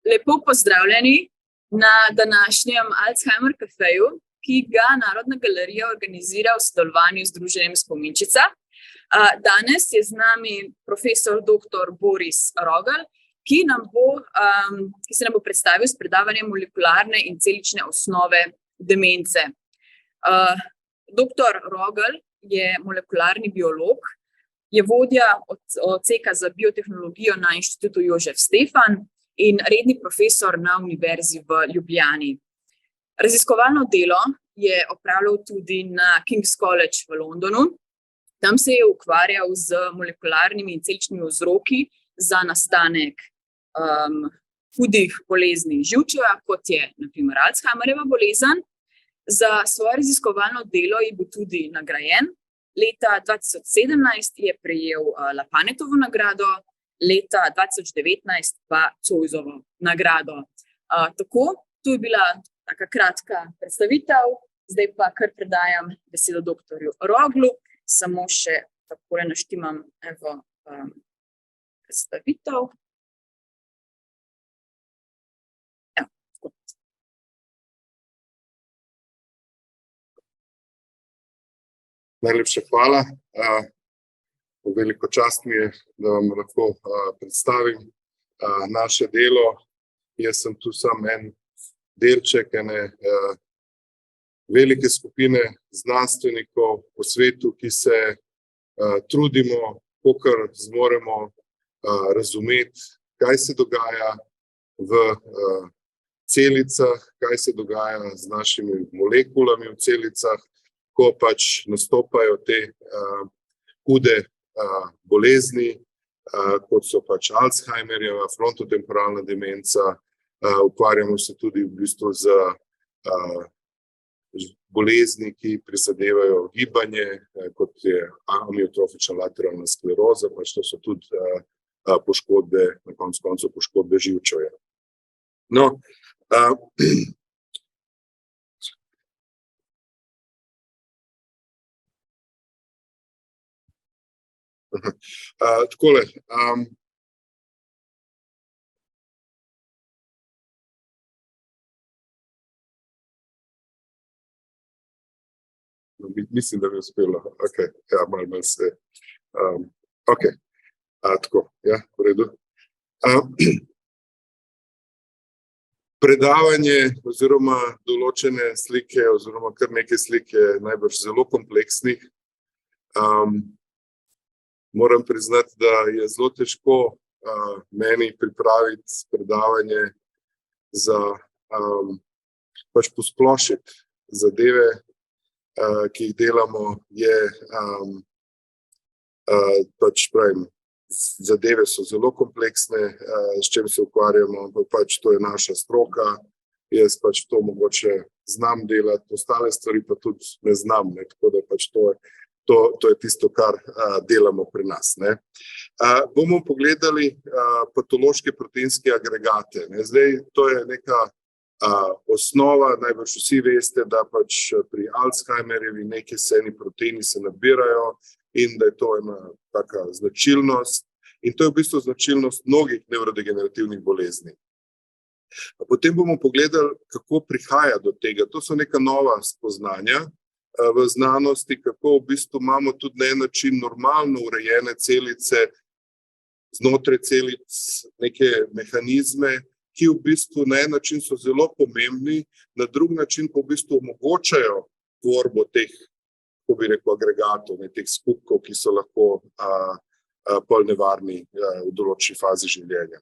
Lepo pozdravljeni na današnjem Alzheimer kafeju, ki ga Narodna galerija organizira v sodelovanju z Združenjem Spominčica. Danes je z nami profesor dr. Boris Rogelj, ki se nam bo predstavil s predavanjem molekularne in celične osnove demence. Dr. Rogelj je molekularni biolog, je vodja odseka za biotehnologijo na Inštitutu Jožef Stefan in redni profesor na Univerzi v Ljubljani. Raziskovalno delo je opravljal tudi na King's College v Londonu. Tam se je ukvarjal z molekularnimi in celičnimi vzroki za nastanek hudih bolezni živčevja, kot je na primer Alzheimerjeva bolezen. Za svoje raziskovalno delo je bil tudi nagrajen. Leta 2017 je prejel Lappanetovo nagrado, leta 2019 pa Zoisovo nagrado. Tako, to je bila taka kratka predstavitev, zdaj pa kar predajam besedo doktorju Roglu, samo še takole naštimam predstavitev. Najlepša hvala. Veliko čast mi je, da vam lahko predstavim naše delo. Jaz sem tu samo en delček ene velike skupine znanstvenikov po svetu, ki se trudimo, kolikor zmoremo razumeti, kaj se dogaja v celicah, kaj se dogaja z našimi molekulami v celicah, ko pač nastopajo te hude bolezni, kot so pač Alzheimerjeva, frontotemporalna demenca. Ukvarjamo se tudi v bistvu z bolezni, ki prizadevajo gibanje, kot je amiotrofična lateralna skleroza, pač to so tudi poškodbe, na koncu poškodbe živčevja. No, takole, mislim, da bi uspelo. Okay. Ja, malo se. Okay. Tako, ja, v redu. Predavanje oziroma določene slike oziroma kar nekaj slik je najbrž zelo kompleksnih. Moram priznati, da je zelo težko meni pripraviti predavanje za pač posplošiti zadeve, ki jih delamo, je pač pravim, zadeve so zelo kompleksne, s čim se ukvarjamo, ampak pač to je naša stroka, jaz pač to mogoče znam delati, ostale stvari pa tudi ne znam, ne, tako da pač to je tisto, kar delamo pri nas, ne. Bomo pogledali patološke proteinske agregate, ne. Zdaj, to je neka osnova, najbrž vsi veste, da pač pri Alzheimerjevi neki seni proteini se nabirajo in da je to ena taka značilnost in to je v bistvu značilnost mnogih nevrodegenerativnih bolezni. Potem bomo pogledali, kako prihaja do tega. To so neka nova spoznanja v znanosti, kako v bistvu imamo tudi na en način normalno urejene celice, znotraj celic neke mehanizme, ki v bistvu na en način so zelo pomembni, na drug način pa v bistvu omogočajo tvorbo teh, kako bi rekel, agregatov, teh skupkov, ki so lahko pol nevarni v določeni fazi življenja.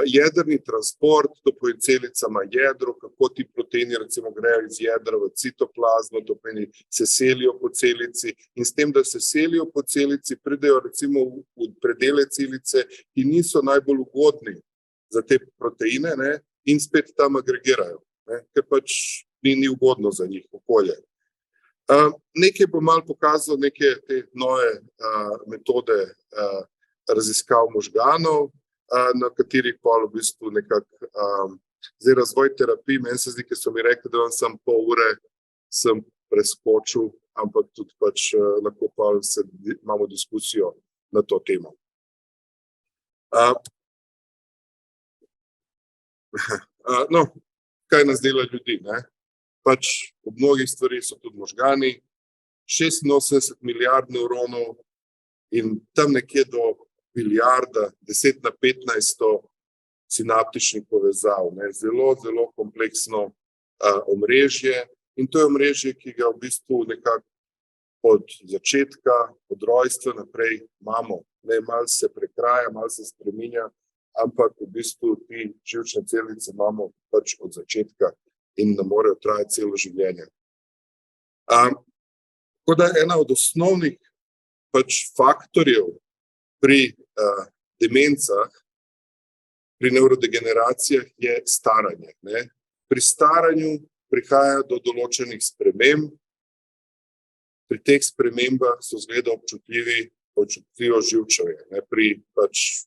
Jedrni transport, to pomeni celica ima jedro, kako ti proteini recimo grejo iz jedra v citoplazmo, to pomeni se selijo po celici in s tem, da se selijo po celici, pridejo recimo v predele celice, ki niso najbolj ugodni za te proteine, ne, in spet tam agregirajo, ne, ker pač ni ugodno za njih okolje. Nekaj bom malo pokazal, neke te nove metode raziskav možganov, na katerih pa v bistvu nekako zdaj razvoj terapij, meni se zdi, ki so mi rekli, da vam sem pol ure sem preskočil, ampak tudi pač lahko pa imamo diskusijo na to temo. No, kaj nas dela ljudi, ne? Pač v mnogih stvari so tudi možgani, 86 milijard nevronov in tam nekje do milijarda, 10 na 15 sinaptičnih povezav, ne? Zelo, zelo kompleksno omrežje in to je omrežje, ki ga v bistvu nekako od začetka, od rojstva naprej imamo. Ne, malo se prekraja, malo se spreminja, ampak v bistvu ti živčne celice imamo pač od začetka in ne morejo trajati celo življenje. Tako da ena od osnovnih pač faktorjev pri demencah, pri nevrodegeneracijah je staranje, ne. Pri staranju prihaja do določenih sprememb, pri teh spremembah so zgleda občutljivo živčevje, ne, pri pač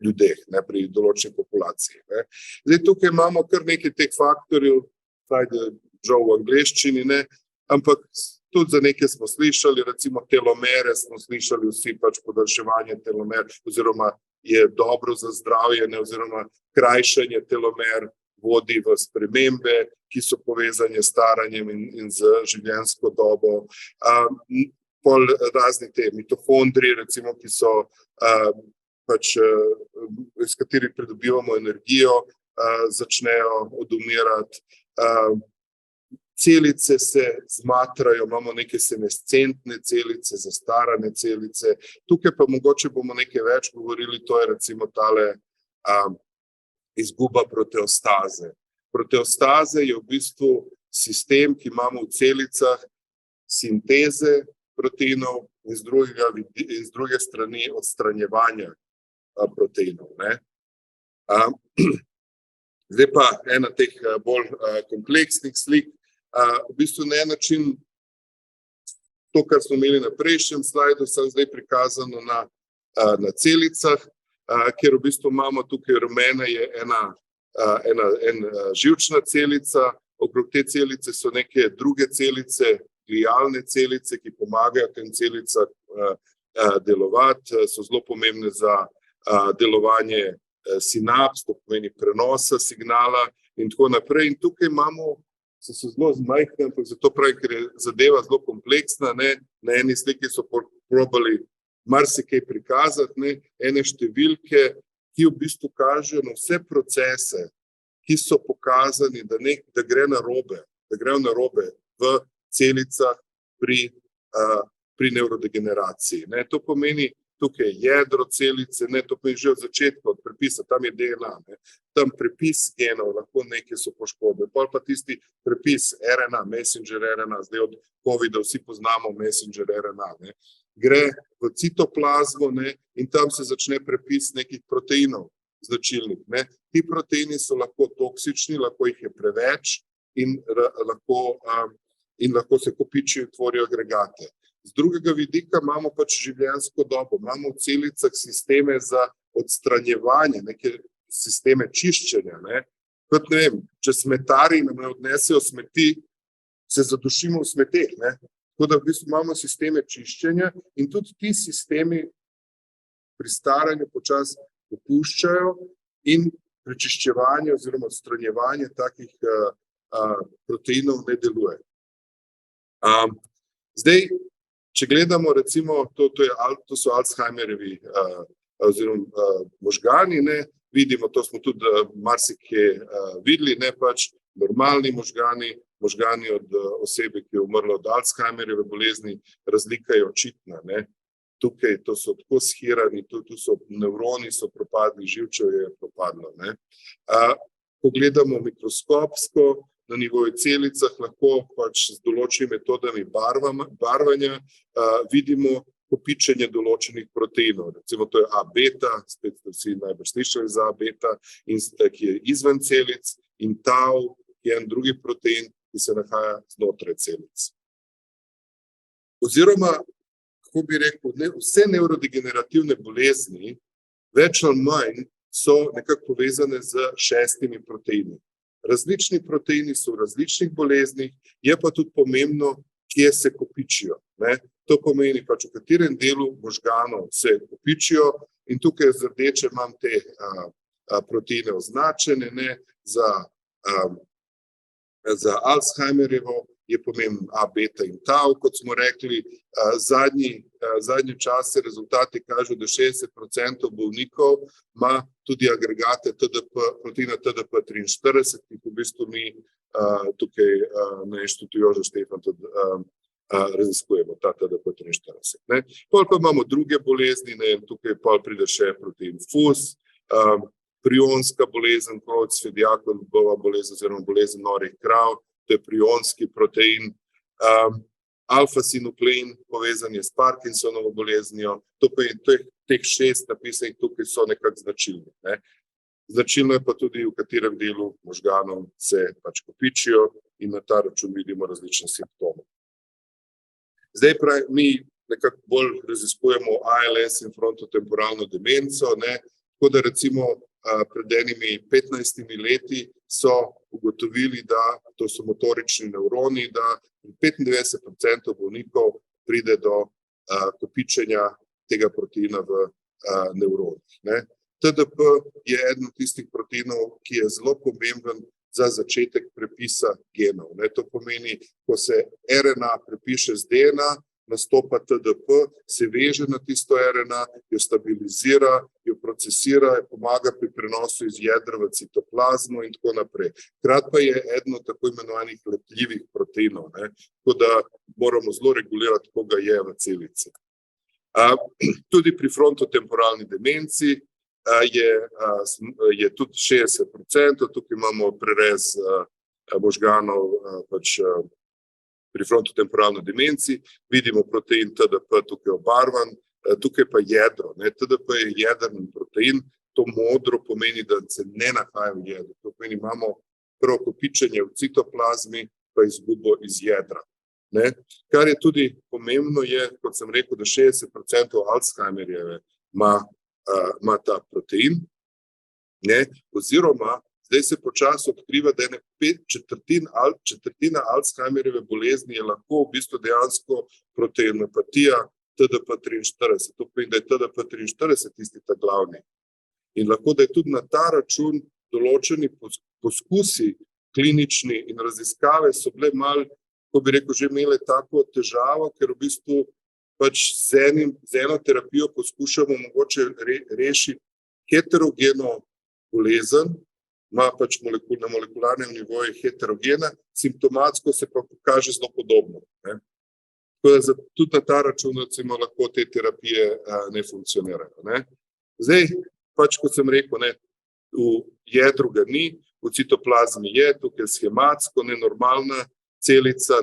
ljudeh, ne, pri določeni populaciji, ne. Zdaj, tukaj imamo kar nekaj teh faktorjev, žal v angleščini, ne, ampak tudi za nekaj smo slišali, recimo telomere smo slišali vsi, pač podaljševanje telomer, oziroma je dobro za zdravje, ne, oziroma krajšanje telomer vodi v spremembe, ki so povezane s staranjem in z življenjsko dobo. Pol razni te mitohondriji, recimo, ki so pač, iz katerih pridobivamo energijo, začnejo odumirati. Celice se zmatrajo, imamo neke senescentne celice, zastarane celice. Tukaj pa mogoče bomo nekaj več govorili, to je recimo tale izguba proteostaze. Proteostaze je v bistvu sistem, ki imamo v celicah sinteze proteinov in z druge strani odstranjevanja proteinov, ne. Zdaj pa ena teh bolj kompleksnih slik. V bistvu na en način to, kar smo imeli na prejšnjem slajdu, sem zdaj prikazano na celicah, kjer v bistvu imamo tukaj rumena je ena živčna celica, okrog te celice so neke druge celice, glialne celice, ki pomagajo tem celicam delovati, so zelo pomembne za delovanje sinaps, to pomeni prenosa signala in tako naprej. In tukaj imamo, so zelo zmajhne, ampak zato pravim, ker je zadeva zelo kompleksna, ne, na eni sliki so probali marsikaj prikazati, ne, ene številke, ki v bistvu kažejo na vse procese, ki so pokazani, da grejo narobe v celicah pri nevrodegeneraciji, ne. To pomeni, tukaj je jedro celice, ne, to pomeni že od začetka, od prepisa, tam je DNA, ne. Tam prepis genov, lahko nekaj so poškodbe, pol pa tisti prepis RNA, messenger RNA, zdaj od COVID-a vsi poznamo messenger RNA, ne. Gre v citoplazmo, ne, in tam se začne prepis nekih proteinov značilnih, ne. Ti proteini so lahko toksični, lahko jih je preveč in lahko se kopičijo in tvorijo agregate. Z drugega vidika imamo pač življenjsko dobo, imamo v celicah sisteme za odstranjevanje, neke sisteme čiščenja, ne. Kot ne vem, če smetarji nam ne odnesejo smeti, se zadušimo v smeteh, ne. Tako da v bistvu imamo sisteme čiščenja in tudi ti sistemi pri staranju počasi popuščajo in prečiščevanje oziroma odstranjevanje takih proteinov ne deluje. Zdaj, če gledamo recimo, to so Alzheimerjevi oziroma možgani, ne, vidimo, to smo tudi marsikje videli, ne, pač normalni možgani od osebe, ki je umrla od Alzheimerjeve bolezni, razlika je očitna, ne. Tukaj to so tako shirani, tu so nevroni so propadli, živčevje je propadlo, ne. Ko gledamo mikroskopsko, na nivoju celicah, lahko pač z določenimi metodami barvanja vidimo kopičenje določenih proteinov. Recimo to je A-beta, spet ste vsi najbolj slišali za A-beta, ki je izven celic, in tau, ki je en drugi protein, ki se nahaja znotraj celic. Oziroma, kako bi rekel, vse nevrodegenerativne bolezni, več ali manj, so nekako povezane z 6 proteini. Različni proteini so v različnih boleznih, je pa tudi pomembno, kje se kopičijo, ne. To pomeni pač, v katerem delu možganov se kopičijo in tukaj z rdeče imam te proteine označene, ne, za Alzheimerjevo je pomemben A, beta in tau, kot smo rekli. Zadnje čase rezultati kažejo, da 60% bolnikov ima tudi agregate proteina TDP43, ki v bistvu mi tukaj na Inštitutu Jožef Stefan tudi raziskujemo, ta TDP43. Potem pa imamo druge bolezni, tukaj pa pride še protein FUS, prionska bolezen, Creutzfeldt-Jakob bolezen oziroma bolezen norih krav, to je prionski protein, alfa-sinuklein, povezan je s Parkinsonovo boleznijo, to pa je teh 6 napisanih tukaj so nekako značilni. Značilno je pa tudi, v katerem delu možganov se pač kopičijo in na ta račun vidimo različne simptome. Zdaj mi nekako bolj raziskujemo ALS in frontotemporalno demenco, tako da recimo pred enimi 15 leti so ugotovili, da to so motorični nevroni, da 95% bolnikov pride do kopičenja tega proteina v nevronih. TDP je eden od tistih proteinov, ki je zelo pomemben za začetek prepisa genov. To pomeni, ko se RNA prepiše z DNA, nastopa TDP, se veže na tisto RNA, jo stabilizira, jo procesira, pomaga pri prenosu iz jedra v citoplazmo in tako naprej. Hkrati pa je eden od tako imenovanih lepljivih proteinov, tako da moramo zelo regulirati, koga je v celici. Tudi pri frontotemporalni demenci je tudi 60%, tukaj imamo prerez možganov pri frontotemporalni demenci, vidimo protein TDP tukaj obarvan, tukaj pa jedro. TDP je jedrni protein, to modro pomeni, da se ne nahaja v jedru. To pomeni, imamo prvo kopičenje v citoplazmi, pa izgubo iz jedra. Kar je tudi pomembno je, kot sem rekel, da 60% Alzheimerjeve ima ta protein, oziroma zdaj se počasi odkriva, da četrtina Alzheimerjeve bolezni je lahko v bistvu dejansko proteinopatija TDP43. To pomeni, da je TDP43 tisti ta glavni. In lahko, da je tudi na ta račun določeni poskusi klinični in raziskave so bile malo, ko bi rekel, že imele tako težavo, ker v bistvu pač z eno terapijo poskušamo mogoče rešiti heterogeno bolezen, ima pač na molekularnem nivoju heterogena, simptomatsko se pa pokaže zelo podobno. Tako da tudi na ta račun recimo lahko te terapije ne funkcionirajo. Zdaj, pač kot sem rekel, v jedru ga ni, v citoplazmi je, tukaj schematsko, nenormalna celica,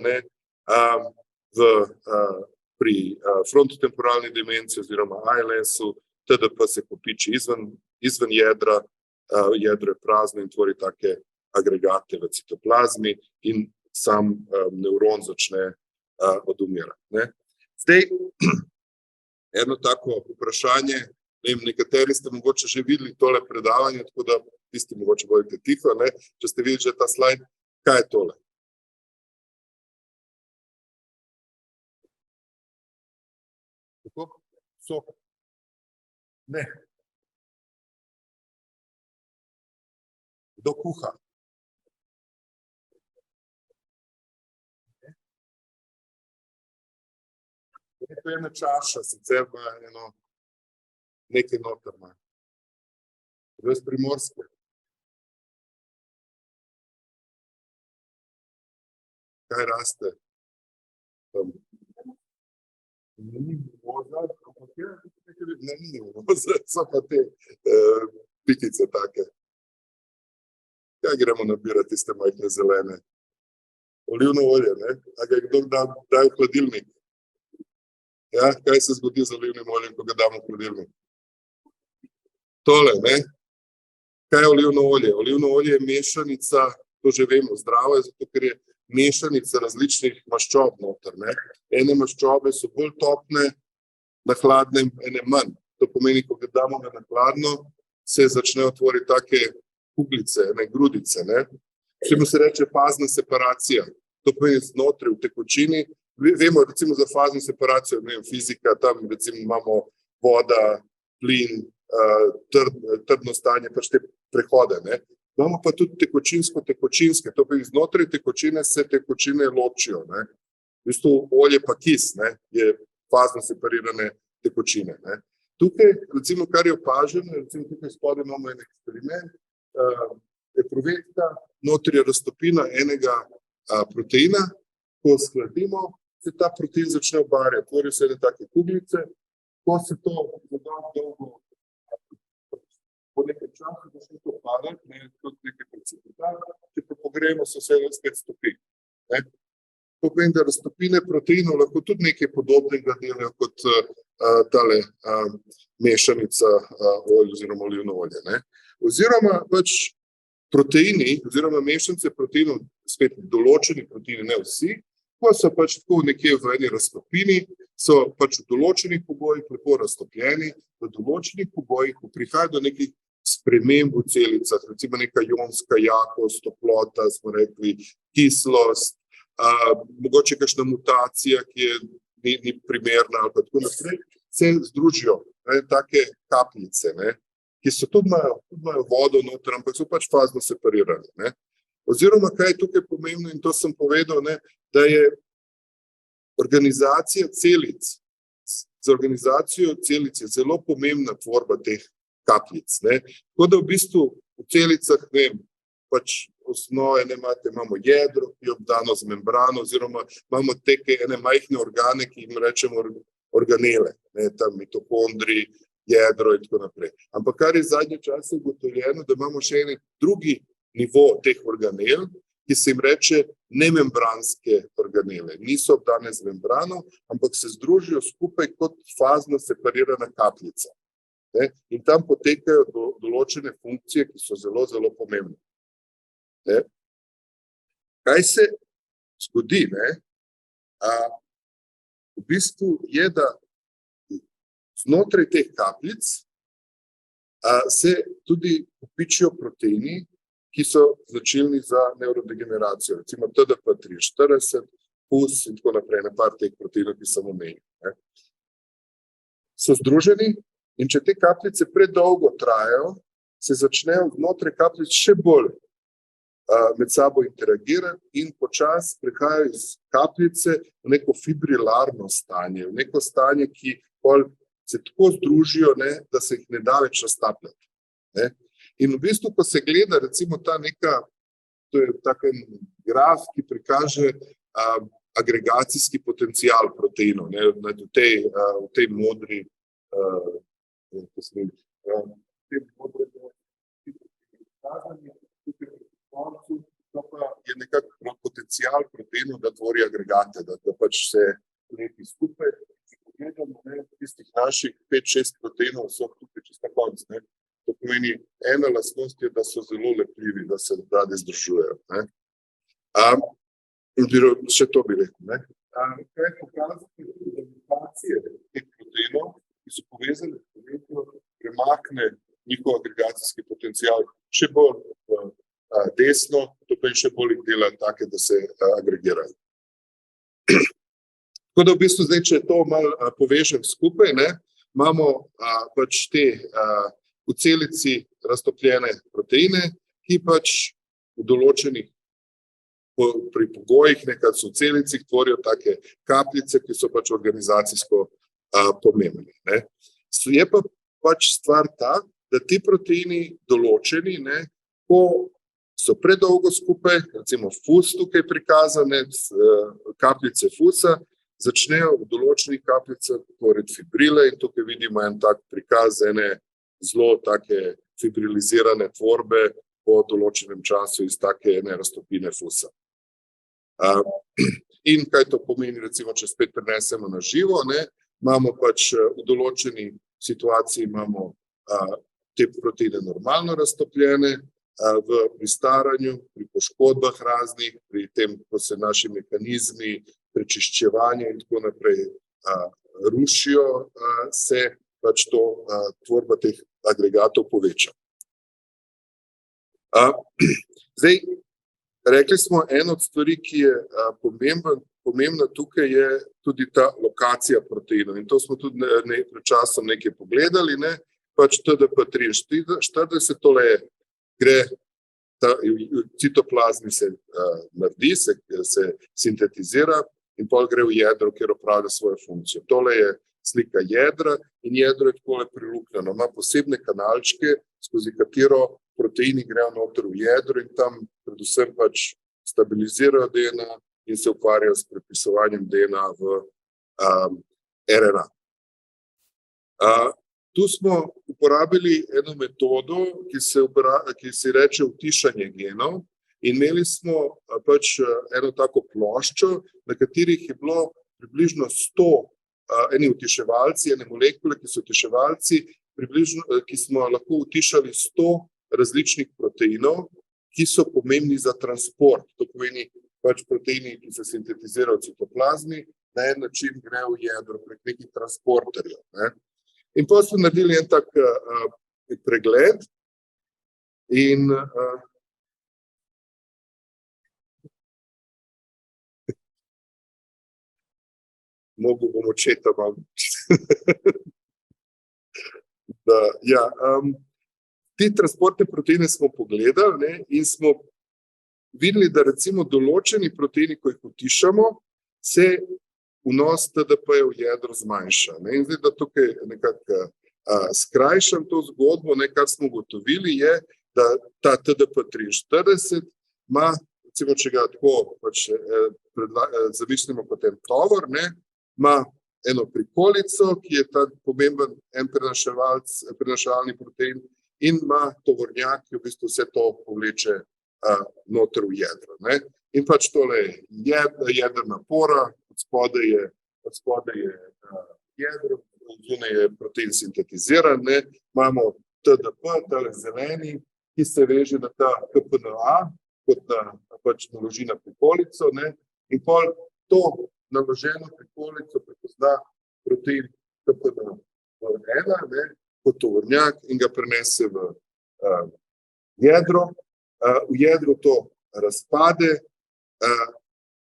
pri frontotemporalni demenci oziroma ALS-u, TDP se kopiči izven jedra, jedro je prazno in tvori take agregate v citoplazmi in sam nevron začne odumirati. Zdaj, eno tako vprašanje, nekateri ste mogoče že videli tole predavanje, tako da tisti mogoče bodite tiho, če ste videli že ta slajd, kaj je tole? Tako? Sok? Ne. Kdo kuha? To je ena čaša, sicer pa nekaj noter ima. Res Primorske. Kaj raste? Ni mimoza, so pa te pikice take. Kaj gremo nabirati tiste majhne zelene? Olivno olje, a ga je kdo daj v hladilnik? Ja, kaj se zgodi z olivnim oljem, ko ga damo v hladilnik? Tole, kaj je olivno olje? Olivno olje je mešanica, to že vemo, zdravo je, zato ker je mešanica različnih maščob noter. Ene maščobe so bolj topne, na hladnem, ene manj. To pomeni, ko ga damo na hladno, se začnejo tvoriti take kuglice, grudice. Čemu se reče fazna separacija. To pomeni znotraj v tekočini. Vemo recimo za fazno separacijo, fizika, tam recimo imamo voda, plin, trdno stanje, pač te prehode. Ne. Imamo pa tudi tekočinske, to pa znotraj tekočine se tekočine ločijo. Ne. V bistvu olje pa kis, ne, je fazno separirane tekočine. Ne. Tukaj, recimo, kar je opaženo, recimo tukaj spodaj imamo en eksperiment, epruvetka, notri je raztopina enega proteina, ko skladimo, se ta protein začne obarjati, tvorijo se ene take kuglice, ko se to dolgo po nekaj časa začne to padati, ne, kot nekaj precipitati, če pa pogrejemo, se vse spet stopi. Ne. To pomeni, da raztopine proteinov lahko tudi nekaj podobnega delajo kot tale mešanica olj oziroma olivno olje. Ne. Oziroma pač proteini, oziroma mešanice proteinov, spet določeni proteini, ne vsi, ko so pač tako nekje v eni raztopini, so pač v določenih pogojih lepo raztopljeni, v določenih pogojih, ko prihaja do nekih sprememb v celicah, recimo neka ionska jakost, toplota, smo rekli, kislost, mogoče kakšna mutacija, ki ni primerna ali pa tako naprej, se združijo, ne, take kapljice, ne, ki so tudi imajo vodo noter, ampak so pač fazno separirane. Ne. Oziroma, kaj je tukaj pomembno, in to sem povedal, ne, da je organizacija celic, za organizacijo celic je zelo pomembna tvorba teh kapljic. Ne. Tako da v bistvu v celicah, ne, pač osnove, ne, imamo jedro, ki je obdano z membrano, oziroma imamo te ene majhne organe, ki jim rečemo organele, ne, tam mitokondri, jedro in tako naprej. Ampak kar je zadnje čase ugotovljeno, da imamo še en drugi nivo teh organel, ki se jim reče nemembranske organele. Niso obdane z membrano, ampak se združijo skupaj kot fazno separirana kapljica. Ne? In tam potekajo določene funkcije, ki so zelo, zelo pomembne. Ne? Kaj se zgodi? Ne? V bistvu je, da znotraj teh kapljic se tudi kopičijo proteini, ki so značilni za nevrodegeneracijo, recimo TDP43, FUS in tako naprej, par teh proteinov, ki sem omenil. So združeni in če te kapljice predolgo trajajo, se začnejo znotraj kapljic še bolj med sabo interagirati in počasi prehajajo iz kapljice v neko fibrilarno stanje, v neko stanje, ki se tako združijo, ne, da se jih ne da več raztapljati. Ne. In v bistvu, ko se gleda recimo ta neka, to je tak graf, ki prikaže agregacijski potencial proteinov, ne, v tej modri to pa je nekako potencial proteinov, da tvori agregate, da pač se lepi skupaj. Če pogledamo, ne, tistih naših 5-6 proteinov so tukaj čisto na koncu, ne. To pomeni, ena lastnost je, da so zelo lepljivi, da se radi združujejo. Še to bi rekel. Ne? Kaj pokazati, da mutacije teh proteinov, ki so povezane s proteinom, premakne njihov agregacijski potencial še bolj desno, to pa še bolj jih dela take, da se agregirajo. Tako da v bistvu zdaj, če to malo povežem skupaj, ne, imamo pač te v celici raztopljene proteine, ki pač v določenih pri pogojih, nekaj so v celicih, tvorijo take kapljice, ki so pač organizacijsko pomembne. Ne. Je pa pač stvar ta, da ti proteini določeni, ne, ko so predolgo skupaj, recimo FUS tukaj prikazane, kapljice FUS-a, začnejo v določenih kapljicah tvoriti fibrile in tukaj vidimo en tak prikaz ene zelo take fibrilizirane tvorbe po določenem času iz take ene raztopine FUS-a. In kaj to pomeni, recimo, če spet prenesemo na živo, ne, imamo pač v določeni situaciji imamo te proteine normalno raztopljene, pri staranju, pri poškodbah raznih, pri tem, ko se naši mehanizmi prečiščevanja in tako naprej rušijo, se pač to tvorba teh agregatov poveča. Zdaj, rekli smo, ena od stvari, ki je pomembna tukaj, je tudi ta lokacija proteinov. In to smo tudi pred časom nekaj pogledali, ne. pač TDP-43, tole gre, citoplazmi se naredi, se sintetizira in pol gre v jedro, kjer opravlja svojo funkcijo. Tole je slika jedra in jedro je takole priluknjeno. Ima posebne kanalčke, skozi katero proteini grejo noter v jedro in tam predvsem pač stabilizirajo DNA in se ukvarjajo s prepisovanjem DNA v RNA. Tu smo uporabili eno metodo, ki se reče utišanje genov in imeli smo pač eno tako ploščo, na katerih je bilo približno 100 eni utiševalci, ene molekule, ki so utiševalci, ki smo lahko utišali 100 različnih proteinov, ki so pomembni za transport. To pomeni pač proteini, ki se sintetizirajo v citoplazmi, na en način grejo v jedro prek nekih transporterjev. In potem smo naredili en tak pregled in mogel bom očeta malo. Te transportne proteine smo pogledali in smo videli, da recimo določeni proteini, ko jih utišamo, se vnos TDP-ja v jedro zmanjša. In zdaj, da tukaj nekako skrajšam to zgodbo, kar smo ugotovili, je, da ta TDP-43 ima, recimo, če ga tako pač zamislimo kot en tovor, ima eno prikolico, ki je ta pomemben en prenaševalni protein in ima tovornjak, ki v bistvu vse to povleče noter v jedro. In pač tole je jedrna pora, od spodaj je jedro, zunaj je protein sintetiziran, imamo TDP, tale zeleni, ki se veže na ta KPNA, kot pač naloži na prikolico, in pol to naloženo prikolico prepozna protein KPNA1, kot tovornjak in ga prenese v jedro. V jedru to razpade,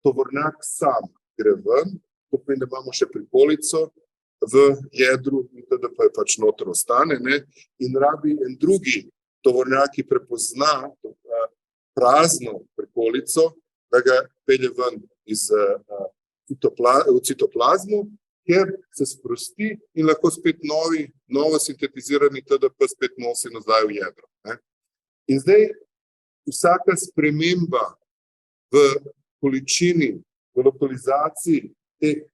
tovornjak sam gre ven, to pomeni, da imamo še prikolico v jedru in TDP pač noter ostane, in rabi en drugi tovornjak, ki prepozna prazno prikolico, da ga pelje ven v citoplazmu, kjer se sprosti in lahko spet novo sintetizirani TDP spet nosi nazaj v jedro. In zdaj vsaka sprememba v količini, v lokalizaciji teh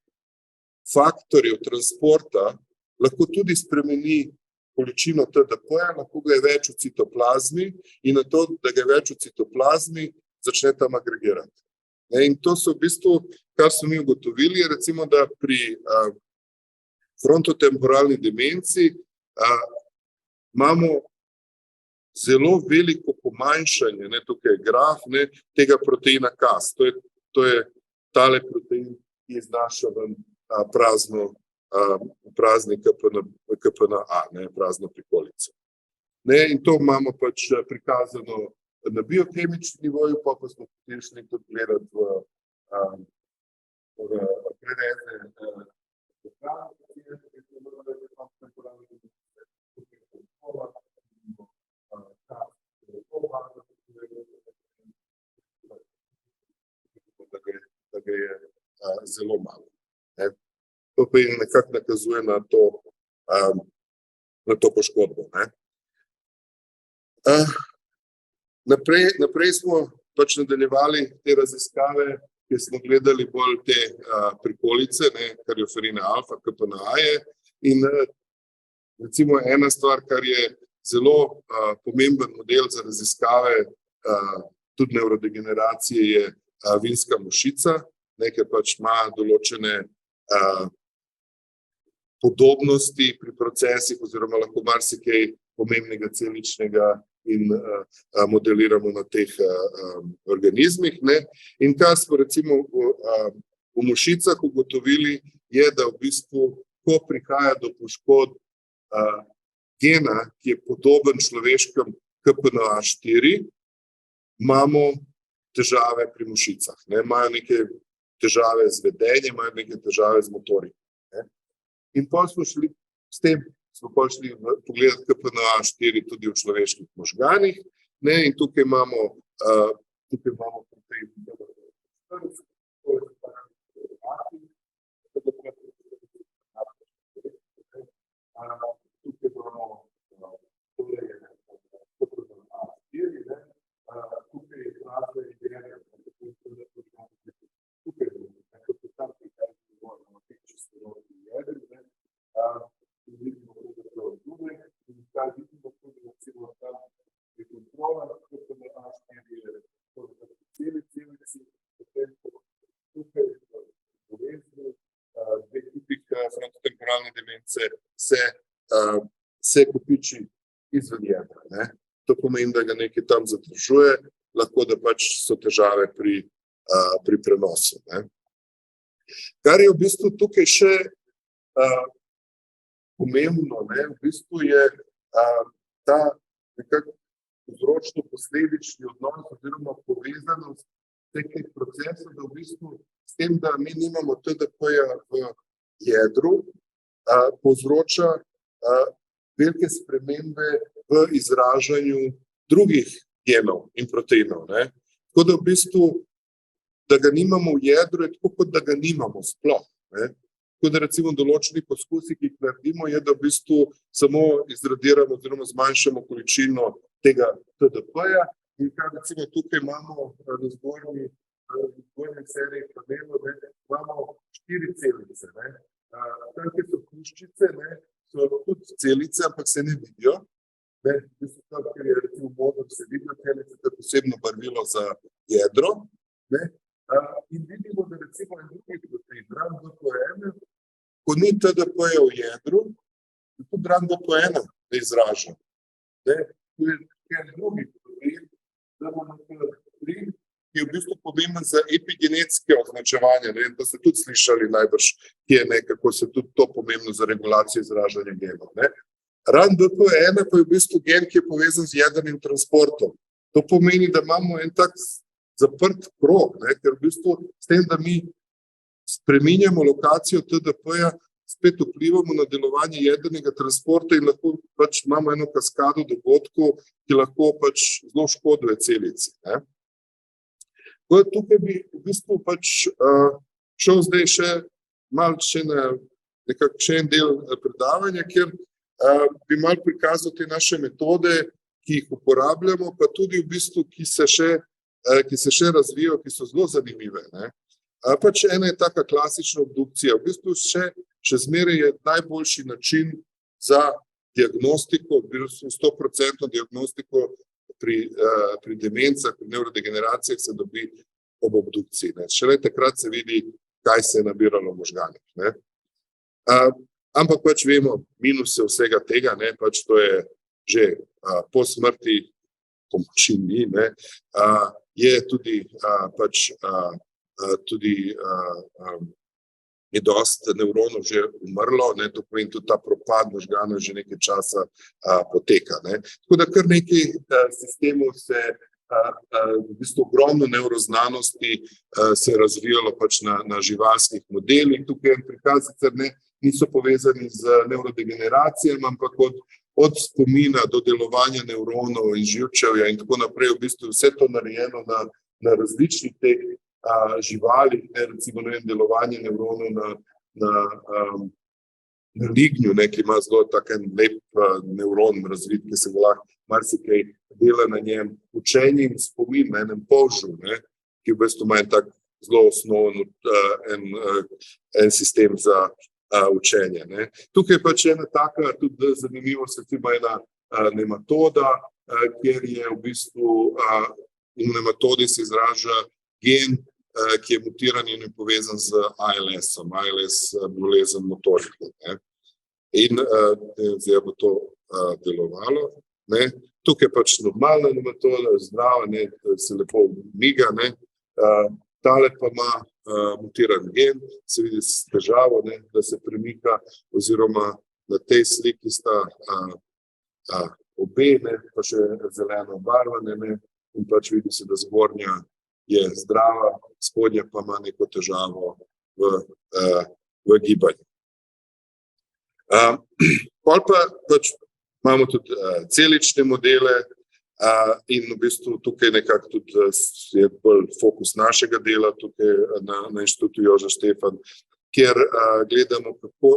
faktorjev transporta lahko tudi spremeni količino TDP-ja, lahko ga je več v citoplazmi in na to, da ga je več v citoplazmi, začne tam agregirati. In to so v bistvu, kar smo mi ugotovili, recimo, da pri frontotemporalni demenci imamo zelo veliko pomanjšanje, tukaj je graf, tega proteina Cas. To je tale protein, ki iznaša ven prazni KPNA, prazno prikolico. In to imamo pač prikazano na biokemični nivoju, pa smo potem šli tudi gledati v predene da ga je zelo malo. To pa nekako nakazuje na to poškodbo. Naprej smo pač nadaljevali te raziskave, kjer smo gledali bolj te prikolice, karioferine alfa, KPNA-je, in recimo ena stvar, kar je zelo pomemben model za raziskave tudi nevrodegeneracije, je vinska mušica, ker pač ima določene podobnosti pri procesih oziroma lahko marsikaj pomembnega celičnega in modeliramo na teh organizmih. In kar smo recimo v mušicah ugotovili, je, da v bistvu, ko prihaja do poškodb gena, ki je podoben človeškem KPNA4, imamo težave pri mušicah. Imajo neke težave z vedenjem, imajo neke težave z motoriko. In potem smo šli s tem smo šli pogledati KPNA4 tudi v človeških možganih, ne, in tukaj imamo protein tukaj imamo tukaj je razne ideje, tukaj vidimo tudi in kaj vidimo tudi recimo tam je kontrola, celici, potem tukaj bolezni, dve tipik frontotemporalne demence se kopiči izven jedra, ne. To pomeni, da ga nekaj tam zadržuje, lahko da pač so težave pri prenosu, ne. Kar je v bistvu tukaj še pomembno, ne, v bistvu je ta nekako vzročno-posledični odnos oziroma povezanost teh procesov, da v bistvu s tem, da mi nimamo TDP-ja v jedru, povzroča velike spremembe v izražanju drugih genov in proteinov, ne. Tako da v bistvu, da ga nimamo v jedru, je tako, kot da ga nimamo sploh, ne. Tako da recimo določeni poskusi, ki jih naredimo, je, da v bistvu samo izradiramo oziroma zmanjšamo količino tega TDP-ja in kar recimo tukaj imamo na zgornji seriji panelov, imamo 4 celice, ne. Tam, kjer so puščice, ne, so tudi celice, ampak se ne vidijo, ne. V bistvu tam, kjer je recimo modro, se vidijo celice, to je posebno barvilo za jedro, ne. In vidimo, da recimo en drugi protein, RANDP1, ko ni TDP-ja v jedru, tudi RANDP1 ne izraža. Ne? To je en drugi protein, DMNP3, ki je v bistvu pomemben za epigenetske označevanje. Ne? To ste tudi slišali najbrž, kako se tudi to pomembno za regulacijo izražanja genov. Ne? RANDP1 pa je v bistvu gen, ki je povezan z jedrnim transportom. To pomeni, da imamo en tak zaprt krog, ne, ker v bistvu s tem, da mi spreminjamo lokacijo TDP-ja, spet vplivamo na delovanje jedrnega transporta in lahko pač imamo eno kaskado dogodkov, ki lahko pač zelo škoduje celici, ne. Tukaj bi v bistvu pač šel zdaj še malo še en del predavanja, kjer bi malo prikazal te naše metode, ki jih uporabljamo, pa tudi v bistvu, ki se še razvijajo, ki so zelo zanimive, ne. Pač ena je taka klasična obdukcija. V bistvu še zmeraj je najboljši način za diagnostiko, v bistvu 100% diagnostiko pri demencah, pri nevrodegeneracijah se dobi ob obdukciji, ne. Šele takrat se vidi, kaj se je nabiralo v možganih, ne. Ampak pač vemo minuse vsega tega, ne, pač to je že po smrti, pomoči ni, ne, je tudi je dosti nevronov že umrlo, ne, to pomeni tudi ta propad možganov že nekaj časa poteka, ne. Tako da kar nekaj sistemov se v bistvu ogromno nevroznanosti se je razvijalo pač na živalskih modelih. Tukaj je prikaz, sicer niso povezani z nevrodegeneracijami, ampak od spomina do delovanja nevronov in živčevja in tako naprej, v bistvu vse to narejeno na različnih teh živalih, ne, recimo delovanje nevronov na lignju, ne, ki ima zelo tak en lep nevron razvit, ki se ga lahko marsikaj dela na njem, učenje in spomin na enem polžu, ne, ki v bistvu ima en tak zelo osnoven en sistem za učenje, ne. Tukaj pač ena taka tudi zanimivost, recimo ena nematoda, kjer je v bistvu v nematodi se izraža gen, ki je mutiran in je povezan z ALS-om, ALS bolezen motorikov, ne. In zdaj bo to delovalo, ne. Tukaj pač normalna nematoda, zdrava, ne, se lepo miga, ne. Tale pa ima mutiran gen, se vidi s težavo, ne, da se premika, oziroma na tej sliki sta obe, ne, pa še zeleno obarvane, ne, in pač vidi se, da zgornja je zdrava, spodnja pa ima neko težavo v gibanju. Pol pa pač imamo tudi celične modele in v bistvu tukaj nekako tudi je bolj fokus našega dela tukaj na Inštitutu Jožef Stefan, kjer gledamo,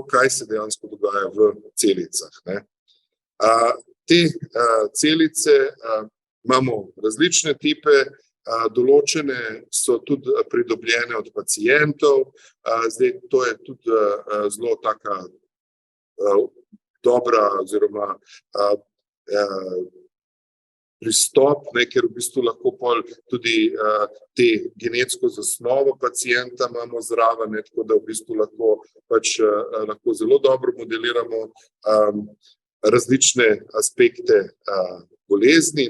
kaj se dejansko dogaja v celicah. Te celice imamo različne tipe, določene so tudi pridobljene od pacientov, zdaj to je tudi zelo taka dobra oziroma pristop, ker v bistvu lahko pol tudi te genetsko zasnovo pacienta imamo zraven, tako da v bistvu lahko zelo dobro modeliramo različne aspekte bolezni,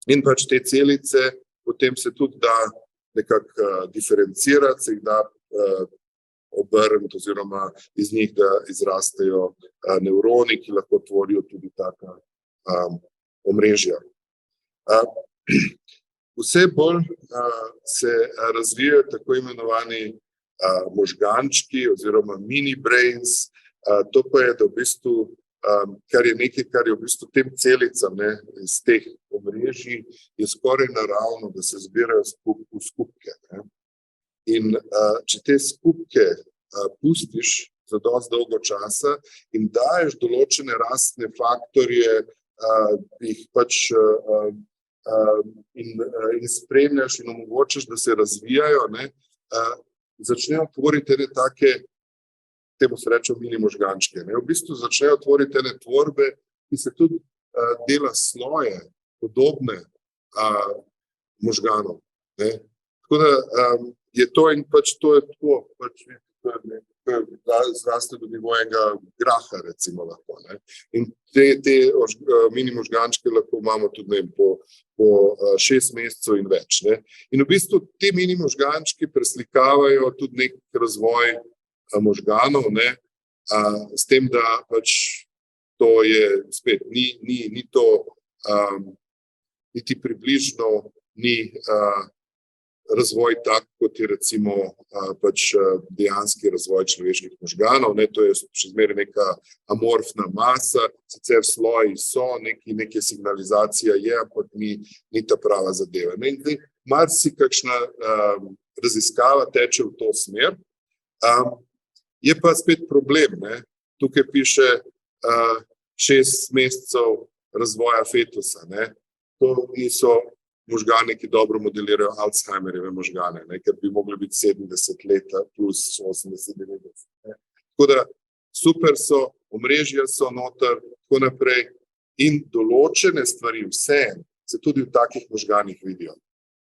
in pač te celice potem se tudi da nekako diferencirati, se jih da obrniti oziroma iz njih, da izrastejo nevroni, ki lahko tvorijo tudi taka omrežja. Vse bolj se razvijajo tako imenovani možgančki oziroma mini brains, to pa je, da v bistvu, kar je nekaj, kar je v bistvu tem celicam iz teh omrežij, je skoraj naravno, da se zbirajo v skupke. In če te skupke pustiš za dosti dolgo časa in daješ določene rastne faktorje, jih pač in spremljaš in omogočaš, da se razvijajo, začnejo tvoriti ene take, temu se reče mini možgančke. V bistvu začnejo tvoriti ene tvorbe, ki se tudi dela sloje, podobne možganov. Tako da je to in pač to je tako, pač zraste do nivoja graha, recimo lahko. In te mini možgančke lahko imamo tudi po 6 mesecev in več. In v bistvu te mini možgančki preslikavajo tudi nek razvoj možganov, s tem, da pač to je spet, ni to niti približno ni razvoj tak, kot je recimo pač dejanski razvoj človeških možganov, to je še zmeraj neka amorfna masa, sicer sloji so, neke signalizacija je, ampak ni ta prava zadeva. In zdaj marsikakšna raziskava teče v to smer, je pa spet problem, tukaj piše 6 mesecev razvoja fetusa, to niso možgane, ki dobro modelirajo Alzheimerjeve možgane, ker bi mogli biti 70 leta plus 80-90. Tako da super so, omrežja so noter, tako naprej in določene stvari vse se tudi v takih možganih vidijo.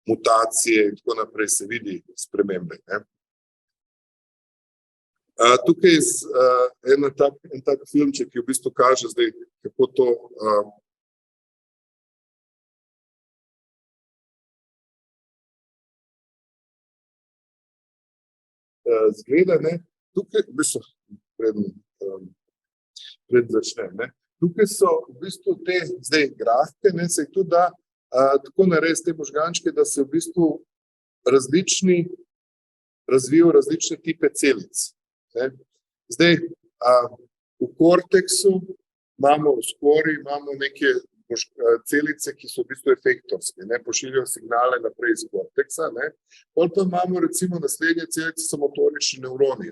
Mutacije in tako naprej se vidi spremembe. Tukaj je en tak filmček, ki v bistvu kaže zdaj, kako to zgleda, tukaj, v bistvu, pred začnem, tukaj so v bistvu te zdaj grafke, se jih tudi da tako narediti te možgančke, da se v bistvu razvijajo različne tipe celic. Zdaj, v korteksu imamo v skori, imamo neke celice, ki so v bistvu efektorske, pošiljajo signale naprej iz korteksa, pol pa imamo recimo naslednje celice, so motorični nevroni,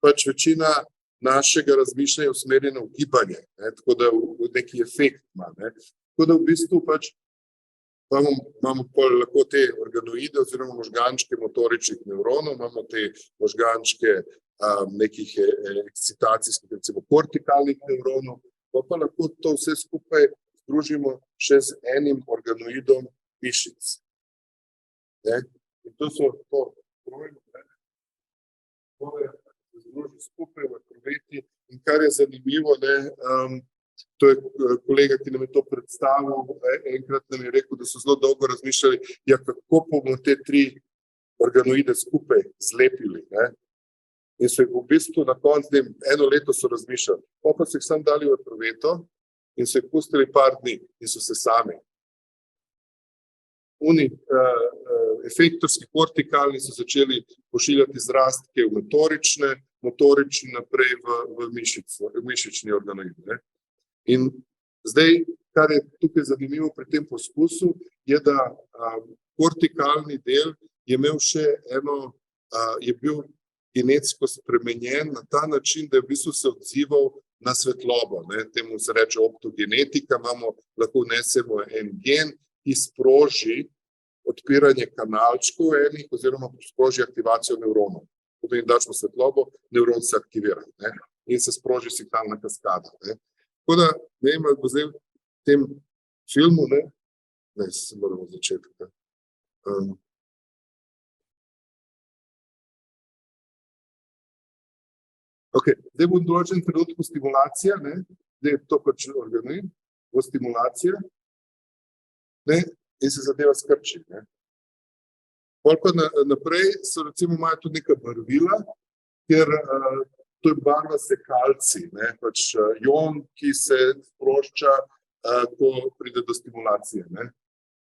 pač večina našega razmišljanja je usmerjena v gibanje, tako da v neki efekt ima, tako da v bistvu pač imamo pol lahko te organoide oziroma možgančke motoričnih nevronov, imamo te možgančke nekih ekscitacijskih, recimo kortikalnih nevronov, pa lahko to vse skupaj združimo še z enim organoidom mišic. In to so to trojno, to je združi skupaj v krveti in kar je zanimivo, to je kolega, ki nam je to predstavil, enkrat nam je rekel, da so zelo dolgo razmišljali, kako bomo te 3 organoide skupaj zlepili. In so jih v bistvu na koncu, 1 leto so razmišljali, pa so jih sam dali v krveto in so jih pustili par dni in so se sami. Efektorski kortikalni so začeli pošiljati zrastke v motorične motorični naprej v mišični organoid. Ne. In zdaj, kar je tukaj zanimivo pri tem poskusu, je, da kortikalni del je imel še eno, je bil genetsko spremenjen na ta način, da je v bistvu se odzival na svetlobo. Ne. Temu se reče optogenetika, lahko vnesemo en gen, ki sproži odpiranje kanalčkov enih oziroma sproži aktivacijo nevronov. Pomeni, dačemo svetlobo, nevron se aktivira, ne, in se sproži signalna kaskada. Ne. Tako da, ne vem, bo zdaj v tem filmu, ne, se moramo začeti. Zdaj bom določen trenutku stimulacija, ne, zdaj je to pač organoid, bo stimulacija, ne, in se zadeva skrči. Ne. Pol pa naprej so recimo imajo tudi neka barvila, ker to je barva se kalcij, ne, pač ion, ki se sprošča, ko pride do stimulacije. Ne.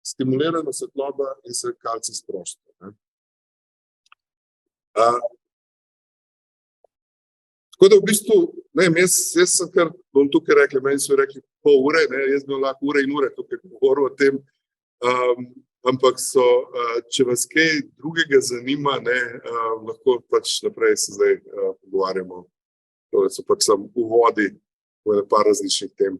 Stimulirana svetloba in se kalcij sprošča. Tako da v bistvu, ne vem, jaz sem kar, bom tukaj rekli, meni so rekli pol ure, ne, jaz bi lahko ure in ure tukaj govoril o tem, ampak če vas kaj drugega zanima, ne, lahko pač naprej se zdaj pogovarjamo. To so pač samo uvodi v par različnih tem.